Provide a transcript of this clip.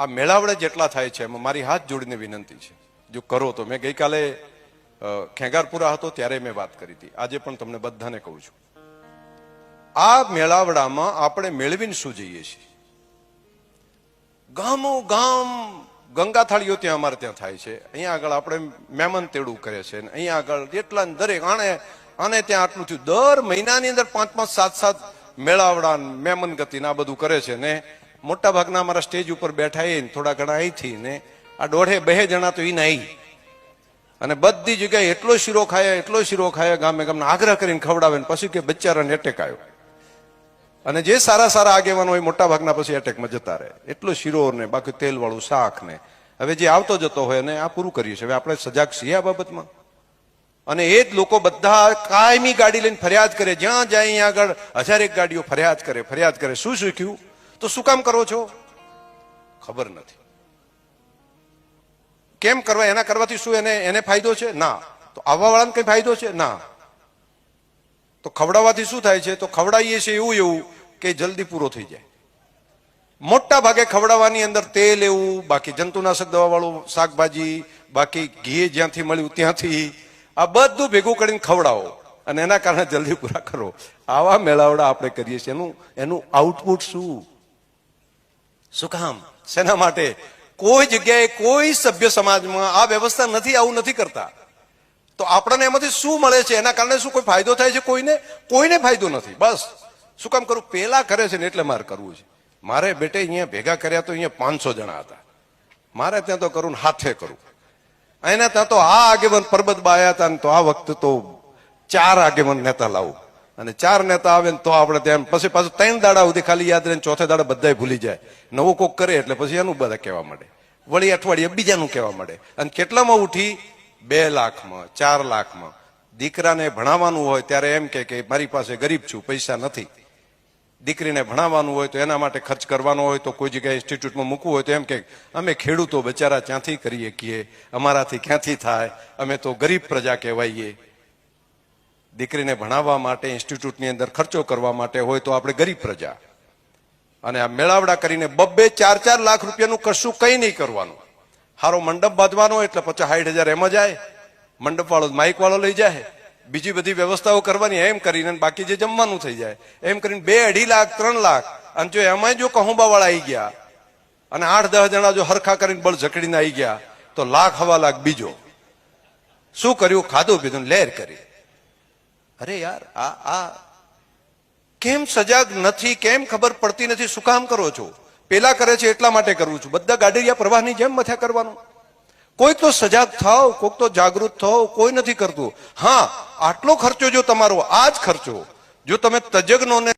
આ મેળાવડે જેટલા થાય છે એમાં મારી હાથ જોડીને વિનંતી છે, જો કરો તો. મેં ગઈકાલે ખેંગારપુરા હતો ત્યારે મેં વાત કરી હતી, આજે પણ તમને બધાને કહું છું, આ મેળાવડામાં આપણે મેળવીને શું જઈએ છીએ? ગામો ગામ ગંગા થાળીઓ ત્યાં અમારે ત્યાં થાય છે. અહીંયા આગળ આપણે મહેમાન તેડું કરે છે, અહીંયા આગળ એટલા દરેક આને ત્યાં આટલું થયું. દર મહિનાની અંદર 5-5, 7-7 મેળાવડા મહેમાન ગતિ આ બધું કરે છે. ને મોટા ભાગના અમારા સ્ટેજ ઉપર બેઠા એ થોડા ઘણા અહીંથી ને આ 1.5-2 જણા તો એને અહીં, અને બધી જગ્યાએ એટલો શીરો ખાયા ગામે ગામના આગ્રહ કરીને ખવડાવે ને પછી કે બચારાને એટેક આવ્યો. અને જે સારા સારા આગેવાનો હોય મોટા ભાગના પછી એટેકમાં જતા રહે. એટલો શીરો ને બાકી તેલ વાળું શાક ને હવે જે આવતો જતો હોય અને આ પૂરું કરીએ છીએ. હવે આપણે સજાગ છીએ આ બાબતમાં. અને એ જ લોકો બધા કાયમી ગાડી લઈને ફરિયાદ કરે, જ્યાં જાય અહીંયા આગળ 1000 ગાડીઓ ફરિયાદ કરે. શું શીખ્યું? તો શું કામ કરો છો? ખબર નથી. કેમ કરવા? એના કરવાથી શું એને ફાયદો છે? ના. તો આવવા વાળાને કઈ ફાયદો છે? ના. તો ખવડાવવાથી શું થાય છે? તો ખવડાવીએ છીએ એવું કે જલ્દી પૂરો થઈ જાય. મોટા ભાગે ખવડાવવાની અંદર તેલ એવું, બાકી જંતુનાશક દવા વાળું શાકભાજી, બાકી ઘી જ્યાંથી મળ્યું ત્યાંથી આ બધું ભેગું કરીને ખવડાવો અને એના કારણે જલ્દી પૂરા કરો. આવા મેળાવડા આપણે કરીએ છીએ. એનું આઉટપુટ શું કામ? શેના માટે? કોઈ જગ્યાએ કોઈ સભ્ય સમાજમાં આ વ્યવસ્થા નથી, આવું નથી કરતા. તો આપણને એમાંથી શું મળે છે? એના કારણે શું કોઈ ફાયદો થાય છે? કોઈને ફાયદો નથી. બસ શું કામ કરું? પેલા કરે છે ને એટલે મારે કરવું છે. મારે બેટે અહીંયા ભેગા કર્યા તો અહીંયા 500 જણા હતા. મારે ત્યાં તો કરું ને હાથે કરું. એના ત્યાં તો આ આગેવાન પરબતબા આવ્યા હતા ને તો આ વખતે તો 4 આગેવાન નેતા લાવું, અને 4 નેતા આવે ને તો આપણે ત્યાં પછી પાછું 3 દાડા સુધી ખાલી યાદ રહે, ચોથે દાડા બધા ભૂલી જાય. નવું કોક કરે એટલે પછી એનું બધા કહેવા માંડે, વળી અઠવાડિયે બીજાનું કહેવા માંડે. અને કેટલામાં ઉઠી? 2 લાખમાં, 4 લાખમાં. દીકરાને ભણાવવાનું હોય ત્યારે એમ કે મારી પાસે ગરીબ છું, પૈસા નથી. દીકરીને ભણાવવાનું હોય તો એના માટે ખર્ચ કરવાનો હોય તો કોઈ જગ્યાએ ઇન્સ્ટિટ્યૂટમાં મૂકવું હોય તો એમ કે અમે ખેડૂતો બચારા ક્યાંથી કરીએ કીએ, અમારાથી ક્યાંથી થાય, અમે તો ગરીબ પ્રજા કહેવાઈએ. દીકરીને ભણાવવા માટે ઇન્સ્ટિટ્યૂટની અંદર ખર્ચો કરવા માટે હોય તો આપણે ગરીબ પ્રજા. અને આ મેળાવડા કરીને 2-4 લાખ રૂપિયાનું કશું કંઈ નહીં કરવાનું. હારો મંડપ બાંધવાનો એટલે 50-60 હજાર એમાં જાય. મંડપ વાળો માઇક વાળો લઈ જાય, બીજી બધી વ્યવસ્થાઓ કરવાની, એમ કરીને બાકી જે જમવાનું થઈ જાય. એમ કરીને 2-2.5 લાખ 3 લાખ. અને જો એમાં જો કહુંબા વાળા આવી ગયા અને 8-10 જણા જો હરખા કરીને બળ ઝકડીને આવી ગયા તો 1-1.25 લાખ બીજો. શું કર્યું? ખાધું પીધું લહેર કરી. અરે યાર, આ કેમ સજાગ નથી? કેમ ખબર પડતી નથી? શું કામ કરો છો? પેલા કરે છે એટલા માટે કરવું છું. બધા ગાડીયા પ્રવાહની જેમ મથ્યા કરવાનું. કોઈક તો સજાગ થાવ, કોઈક તો જાગૃત થાવ. કોઈ નથી કરતું. હા, આટલો ખર્ચો જો તમારો, આ જ ખર્ચો જો તમે તજજ્ઞોને